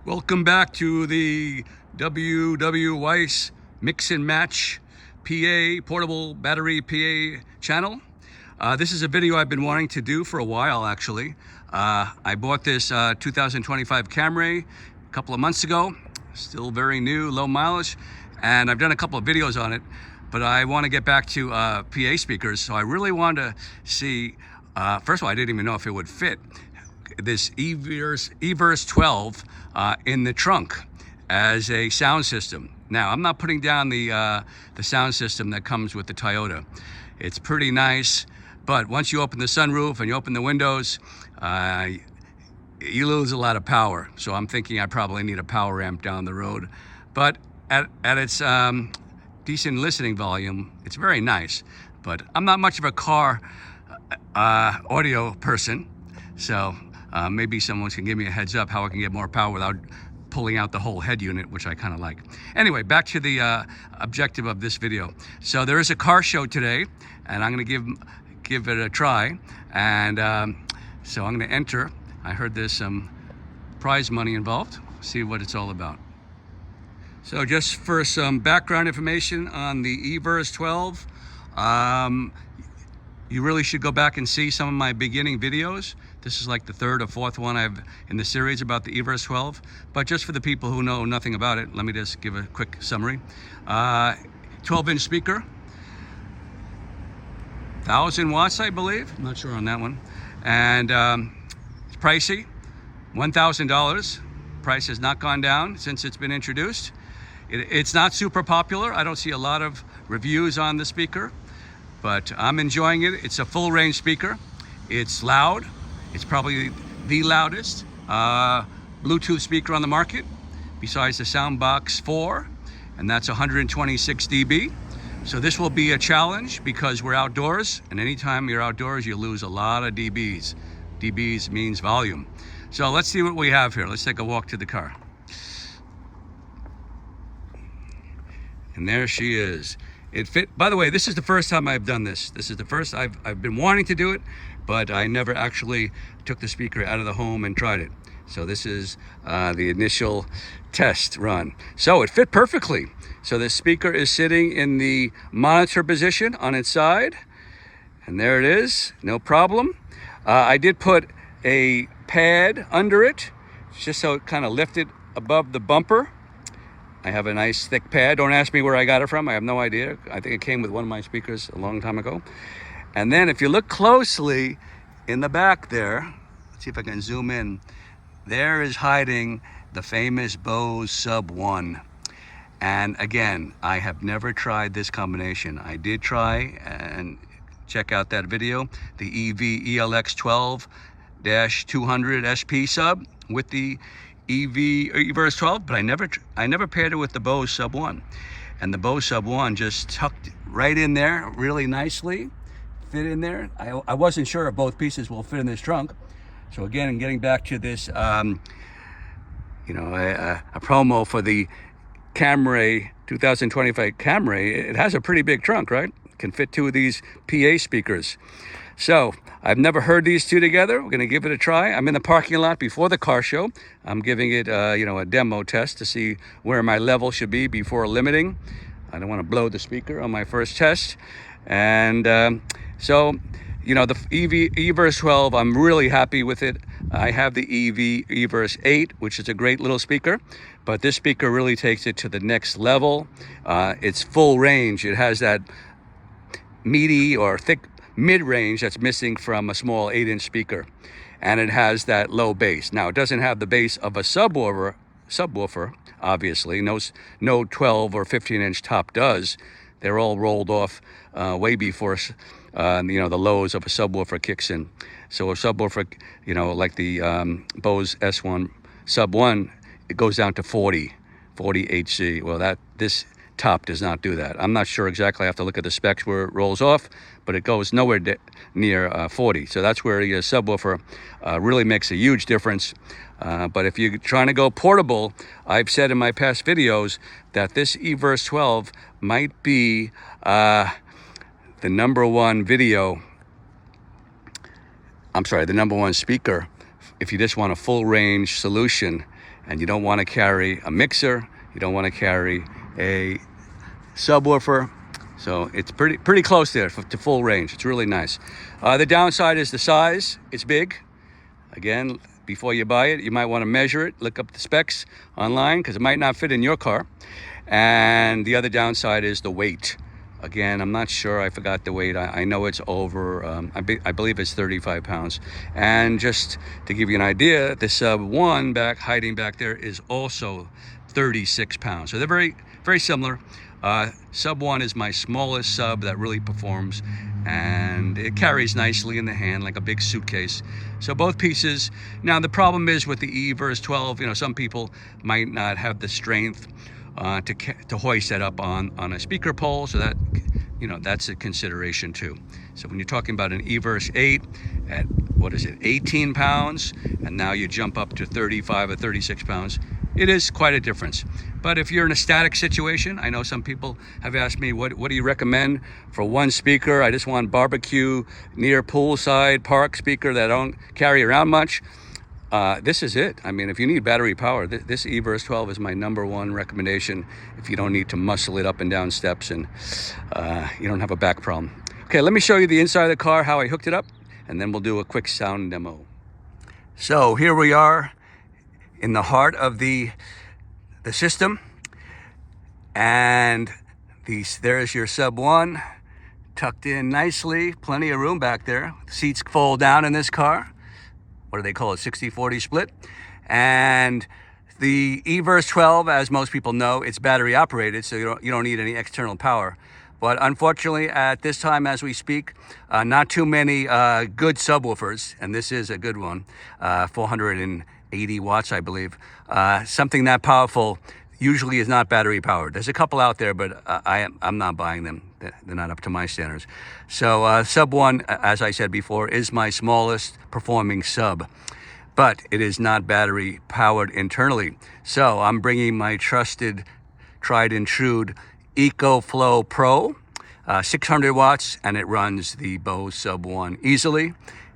Welcome back to the Weiss Mix and Match PA, portable battery PA channel. This is a video I've been wanting to do for a while, actually. I bought this 2025 Camry a couple of months ago, still very new, low mileage, and I've done a couple of videos on it, but I want to get back to PA speakers, so I really wanted to see, first of all, I didn't even know if it would fit this EVERSE 12 in the trunk as a sound system. Now, I'm not putting down the sound system that comes with the Toyota. It's pretty nice, but once you open the sunroof and you open the windows, you lose a lot of power. So I'm thinking I probably need a power amp down the road. But at its decent listening volume, it's very nice. But I'm not much of a car audio person, so maybe someone can give me a heads up how I can get more power without pulling out the whole head unit, which I kind of like. Anyway, back to the objective of this video. So there is a car show today, and I'm going to give it a try. And so I'm going to enter. I heard there's some prize money involved. See what it's all about. So just for some background information on the EVERSE 12, you really should go back and see some of my beginning videos. This is like the third or fourth one I've in the series about the EVERSE 12. But just for the people who know nothing about it, let me just give a quick summary. 12-inch speaker, 1,000 watts, I believe. I'm not sure on that one. And it's pricey, $1,000. Price has not gone down since it's been introduced. It's not super popular. I don't see a lot of reviews on the speaker, but I'm enjoying it. It's a full range speaker. It's loud. It's probably the loudest Bluetooth speaker on the market, besides the Soundbox 4, and that's 126 dB. So this will be a challenge because we're outdoors, and anytime you're outdoors, you lose a lot of dBs. dBs means volume. So let's see what we have here. Let's take a walk to the car. And there she is. It fit. By the way, this is the first time I've done this. This is the first I've been wanting to do it, but I never actually took the speaker out of the home and tried it. So this is the initial test run. So it fit perfectly. So the speaker is sitting in the monitor position on its side, and there it is, no problem. I did put a pad under it, just so it kind of lifted above the bumper. I have a nice thick pad. Don't ask me where I got it from. I have no idea. I think it came with one of my speakers a long time ago. And then if you look closely in the back there, let's see if I can zoom in. There is hiding the famous Bose Sub1. And again, I have never tried this combination. I did try, and check out that video, the ELX12-200 SP sub with the EVERSE 12, but I never paired it with the Bose Sub1. And the Bose Sub1 just tucked right in there really nicely, fit in there. I wasn't sure if both pieces will fit in this trunk. So again, getting back to this, a promo for the Camry, 2025 Camry, it has a pretty big trunk, right? It can fit two of these PA speakers. So I've never heard these two together. We're going to give it a try. I'm in the parking lot before the car show. I'm giving it, a demo test to see where my level should be before limiting. I don't want to blow the speaker on my first test. And so, the EVERSE 12, I'm really happy with it. I have the EVERSE 8, which is a great little speaker, but this speaker really takes it to the next level. It's full range. It has that meaty or thick mid-range that's missing from a small 8-inch speaker, and it has that low bass. Now, it doesn't have the bass of a subwoofer, obviously. No 12 or 15-inch top does. They're all rolled off way before the lows of a subwoofer kicks in. So a subwoofer, like the Bose S1 Sub1, it goes down to 40 HZ. Well, this top does not do that. I'm not sure exactly. I have to look at the specs where it rolls off, but it goes nowhere near 40. So that's where your subwoofer really makes a huge difference. But if you're trying to go portable, I've said in my past videos that this EVERSE 12 might be the number one speaker if you just want a full range solution and you don't want to carry a mixer, you don't want to carry a subwoofer. So it's pretty close there to full range. It's really nice. The downside is the size. It's big. Again, before you buy it, you might want to measure it, look up the specs online, because it might not fit in your car. And the other downside is the weight. Again, I'm not sure, I forgot the weight. I know it's over, I believe it's 35 pounds. And just to give you an idea, the Sub1 hiding back there is also 36 pounds. So they're very similar. Sub1 is my smallest sub that really performs, and it carries nicely in the hand like a big suitcase. So both pieces. Now the problem is with the EVERSE 12, some people might not have the strength to hoist that up on a speaker pole, so that that's a consideration too. So when you're talking about an EVERSE 8 at 18 pounds, and now you jump up to 35 or 36 pounds, it is quite a difference. But if you're in a static situation, I know some people have asked me, what do you recommend for one speaker? I just want barbecue near poolside park speaker that I don't carry around much. This is it. I mean, if you need battery power, this EVERSE 12 is my #1 recommendation if you don't need to muscle it up and down steps and you don't have a back problem. Okay, let me show you the inside of the car, how I hooked it up, and then we'll do a quick sound demo. So here we are in the heart of the system, and there's your Sub1 tucked in nicely, plenty of room back there. Seats fold down in this car. What do they call it? 60-40 split. And the EVERSE 12, as most people know, it's battery operated, so you don't need any external power. But unfortunately, at this time as we speak, not too many good subwoofers, and this is a good one, 480 watts, I believe. Something that powerful usually is not battery powered. There's a couple out there, but I'm not buying them. They're not up to my standards. So Sub1, as I said before, is my smallest performing sub, but it is not battery powered internally. So I'm bringing my trusted, tried and true Ecoflow Pro, 600 watts, and it runs the Bose Sub1 easily.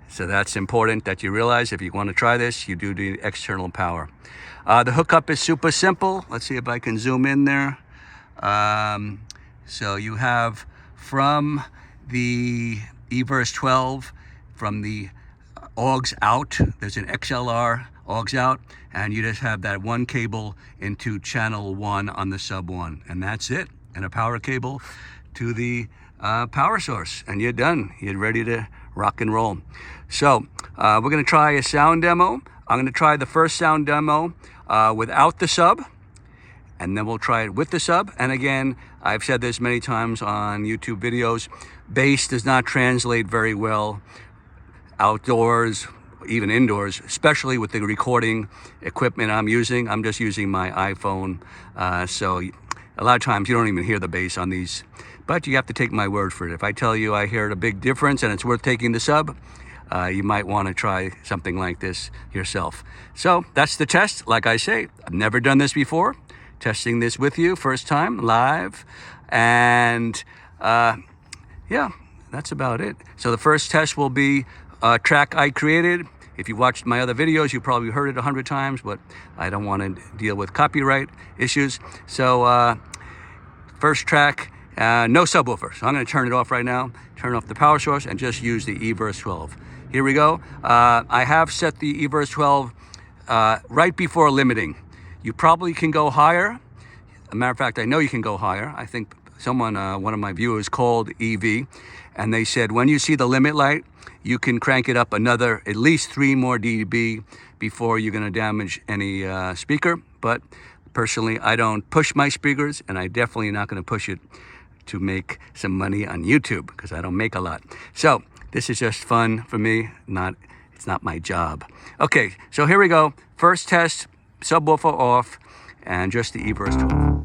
So that's important that you realize if you want to try this, you do need external power. The hookup is super simple. Let's see if I can zoom in there. So you have from the EVERSE 12, from the augs out, there's an XLR augs out, and you just have that one cable into channel 1 on the Sub1, and that's it. And a power cable to the power source, and you're done. You're ready to rock and roll. So we're going to try a sound demo. I'm going to try the first sound demo without the sub, and then we'll try it with the sub. And again, I've said this many times on YouTube videos, bass does not translate very well outdoors, even indoors, especially with the recording equipment I'm using. I'm just using my iPhone, so a lot of times you don't even hear the bass on these, but you have to take my word for it. If I tell you I heard a big difference and it's worth taking the sub, you might want to try something like this yourself. So that's the test. Like I say, I've never done this before. Testing this with you, first time, live. And yeah, that's about it. So the first test will be a track I created. If you watched my other videos, you probably heard it 100 times, but I don't want to deal with copyright issues. So first track, no subwoofer. So I'm going to turn it off right now, turn off the power source, and just use the EVERSE 12. Here we go. I have set the EVERSE 12 right before limiting. You probably can go higher. As a matter of fact, I know you can go higher. I think someone, one of my viewers called EV, and they said when you see the limit light, you can crank it up another at least 3 more dB before you're going to damage any speaker. But personally, I don't push my speakers, and I definitely not going to push it to make some money on YouTube because I don't make a lot. So this is just fun for me. It's not my job. Okay, so here we go. First test, subwoofer off, and just the EVERSE 12.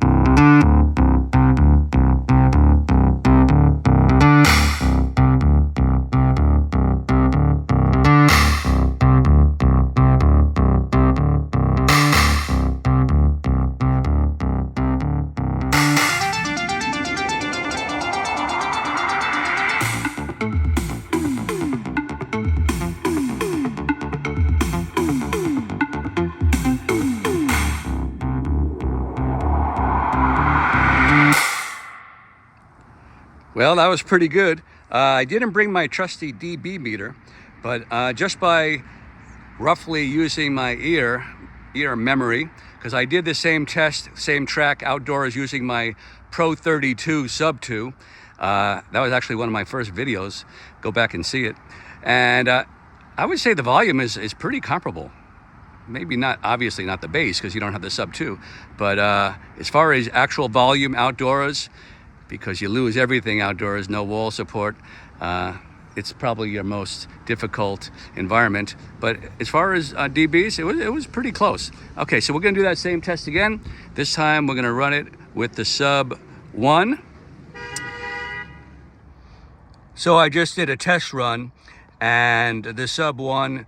Well, that was pretty good. I didn't bring my trusty dB meter, but just by roughly using my ear memory, because I did the same test, same track outdoors using my Pro 32 Sub 2. That was actually one of my first videos. Go back and see it. And I would say the volume is pretty comparable. Maybe not, obviously not the bass because you don't have the Sub 2, but as far as actual volume outdoors, because you lose everything outdoors, no wall support, it's probably your most difficult environment. But as far as dBs, it was pretty close. Okay, so we're gonna do that same test again. This time we're gonna run it with the Sub 1. So I just did a test run, and the Sub 1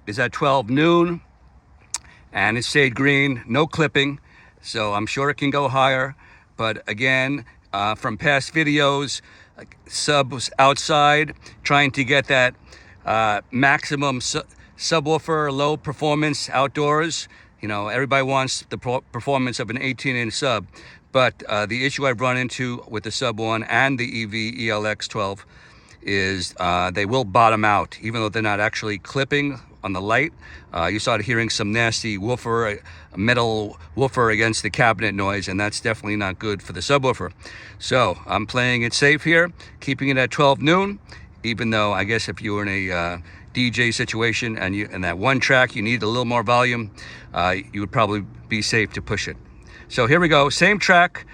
is at 12 noon, and it stayed green, no clipping, so I'm sure it can go higher. But again, from past videos, Sub was outside trying to get that maximum subwoofer low performance outdoors. You know, everybody wants the performance of an 18-inch sub, but the issue I've run into with the Sub 1 and the ELX12 is they will bottom out, even though they're not actually clipping on the light. You started hearing some nasty woofer, metal woofer against the cabinet noise, and that's definitely not good for the subwoofer. So I'm playing it safe here, keeping it at 12 noon, even though I guess if you were in a DJ situation and in that one track you need a little more volume, you would probably be safe to push it. So here we go, same track.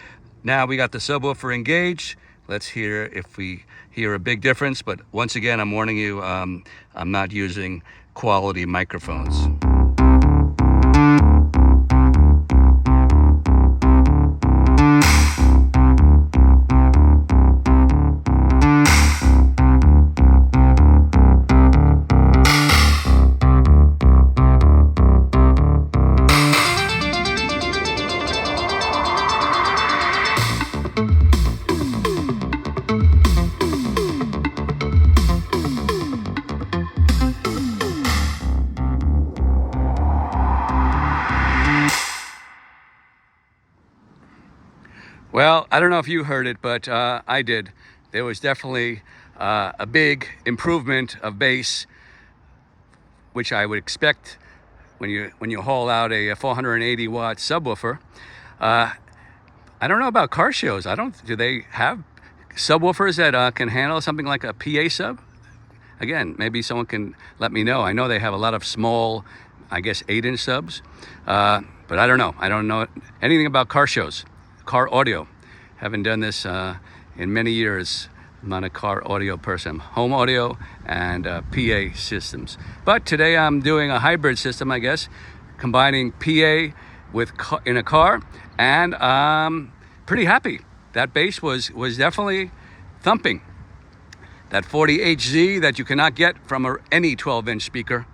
Now we got the subwoofer engaged. Let's hear if we hear a big difference, but once again, I'm warning you, I'm not using quality microphones. Well, I don't know if you heard it, but I did. There was definitely a big improvement of bass, which I would expect when you haul out a 480 watt subwoofer. I don't know about car shows. Do they have subwoofers that can handle something like a PA sub? Again, maybe someone can let me know. I know they have a lot of small, I guess 8-inch subs, but I don't know. I don't know anything about car shows. Car audio. Haven't done this in many years. I'm not a car audio person. I'm home audio and PA systems. But today I'm doing a hybrid system, I guess, combining PA with in a car, and I'm pretty happy. That bass was definitely thumping. That 40HZ that you cannot get from any 12-inch speaker.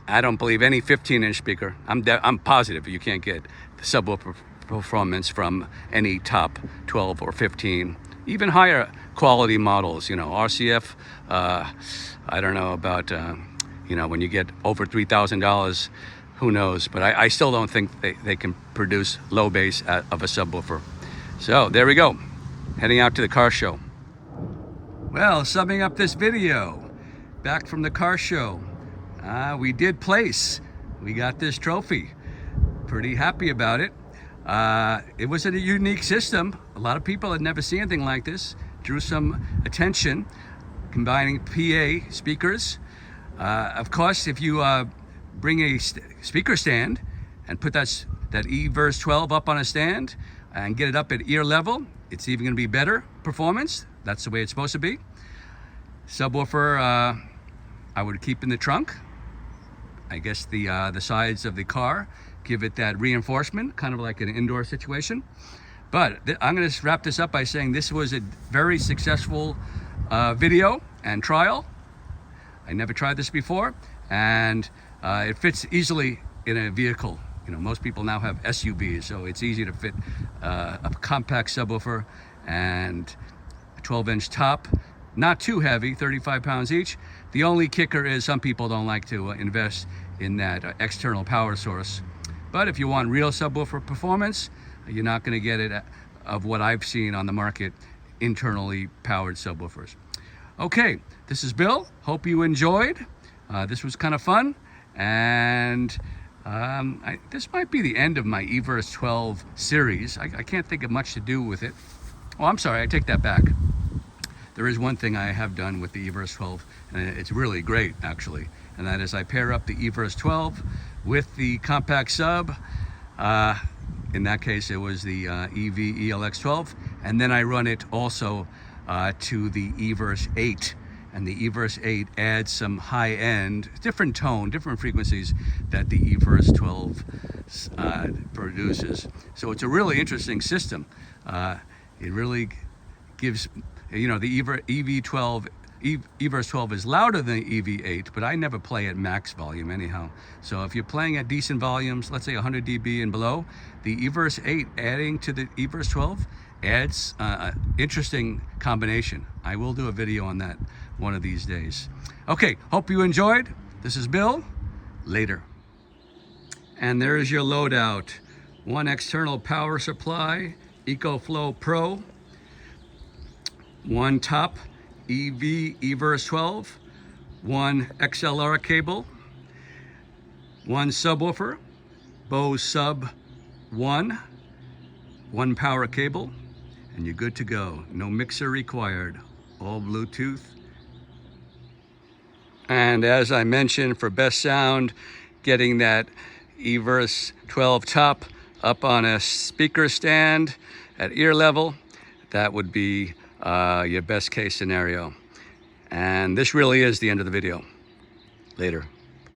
I don't believe any 15-inch speaker. I'm positive you can't get the subwoofer performance from any top 12 or 15, even higher quality models, you know, RCF. I don't know about, you know, when you get over $3,000, who knows? But I still don't think they can produce low bass of a subwoofer. So there we go, heading out to the car show. Well, summing up this video, back from the car show, we did place. We got this trophy. Pretty happy about it. It was a unique system. A lot of people had never seen anything like this. Drew some attention, combining PA speakers. Of course, if you bring a speaker stand and put that EVERSE 12 up on a stand and get it up at ear level, it's even going to be better performance. That's the way it's supposed to be. Subwoofer, I would keep in the trunk. I guess the sides of the car give it that reinforcement, kind of like an indoor situation. But I'm going to wrap this up by saying this was a very successful video and trial. I never tried this before, and it fits easily in a vehicle. You know, most people now have SUVs, so it's easy to fit a compact subwoofer and a 12-inch top. Not too heavy, 35 pounds each. The only kicker is some people don't like to invest in that external power source. But if you want real subwoofer performance, you're not going to get it of what I've seen on the market internally powered subwoofers. Okay, this is Bill. Hope you enjoyed. This was kind of fun, and this might be the end of my EVERSE 12 series. I can't think of much to do with it. Oh, I'm sorry, I take that back. There is one thing I have done with the EVERSE 12, and it's really great, actually, and that is I pair up the EVERSE 12 with the compact sub. In that case, it was the ELX12, and then I run it also to the EVERSE 8. And the EVERSE 8 adds some high-end, different tone, different frequencies that the EVERSE 12 produces. So it's a really interesting system. It really gives, you know, the EVERSE 12 is louder than the EV8, but I never play at max volume anyhow. So if you're playing at decent volumes, let's say 100 dB and below, the EVERSE 8 adding to the EVERSE 12 adds an interesting combination. I will do a video on that one of these days. Okay, hope you enjoyed. This is Bill. Later. And there's your loadout. One external power supply, Ecoflow Pro. One top EVERSE 12. One XLR cable. One subwoofer, Bose Sub1. One power cable, and you're good to go. No mixer required. All Bluetooth. And as I mentioned, for best sound, getting that EVERSE 12 top up on a speaker stand at ear level, that would be your best case scenario. And this really is the end of the video. Later.